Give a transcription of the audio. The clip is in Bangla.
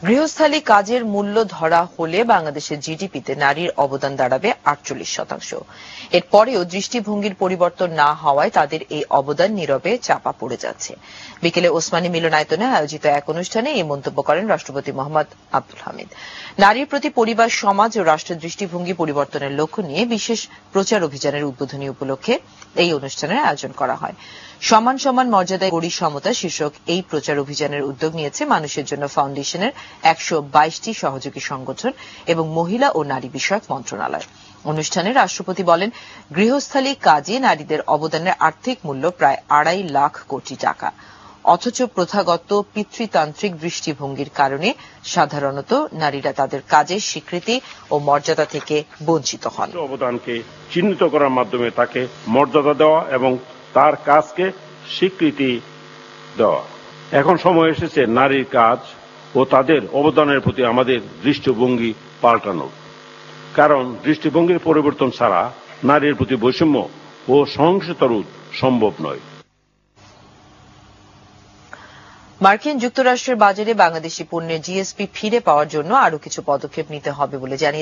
গৃহস্থালী কাজের মূল্য ধরা হলে বাংলাদেশের জিডিপিতে নারীর অবদান দাঁড়াবে 48%। এরপরেও দৃষ্টিভঙ্গির পরিবর্তন না হওয়ায় তাদের এই অবদান নীরবে চাপা পড়ে যাচ্ছে। বিকেলে ওসমানী মিলনায়তনে আয়োজিত এক অনুষ্ঠানে এই মন্তব্য করেন রাষ্ট্রপতি মোহাম্মদ আব্দুল হামিদ। নারীর প্রতি পরিবার, সমাজ ও রাষ্ট্রের দৃষ্টিভঙ্গি পরিবর্তনের লক্ষ্য নিয়ে বিশেষ প্রচার অভিযানের উদ্বোধনী উপলক্ষে এই অনুষ্ঠানের আয়োজন করা হয়। সমান সমান মর্যাদায় গড়ি সমতা শীর্ষক এই প্রচার অভিযানের উদ্যোগ নিয়েছে মানুষের জন্য ফাউন্ডেশনের 122টি সহযোগী সংগঠন এবং মহিলা ও নারী বিষয়ক মন্ত্রণালয়। অনুষ্ঠানে রাষ্ট্রপতি বলেন, গৃহস্থালী কাজে নারীদের অবদানের আর্থিক মূল্য প্রায় 2.5 লাখ কোটি টাকা। অথচ প্রথাগত পিতৃতান্ত্রিক দৃষ্টিভঙ্গির কারণে সাধারণত নারীরা তাদের কাজের স্বীকৃতি ও মর্যাদা থেকে বঞ্চিত হন। অবদানকে চিহ্নিত করার মাধ্যমে তাকে মর্যাদা দেওয়া এবং তার কাজকে স্বীকৃতি দেওয়া। এখন সময় এসেছে নারীর কাজ ও তাদের অবদানের প্রতি আমাদের দৃষ্টিভঙ্গি পাল্টানোর। কারণ দৃষ্টিভঙ্গির পরিবর্তন ছাড়া নারীর প্রতি বৈষম্য ও সহিংসতা রোধ সম্ভব নয়। মার্কিন যুক্তরাষ্ট্রের বাজারে বাংলাদেশি পণ্যের জিএসপি ফিরে পাওয়ার জন্য আরও কিছু পদক্ষেপ নিতে হবে বলে জানিয়েছেন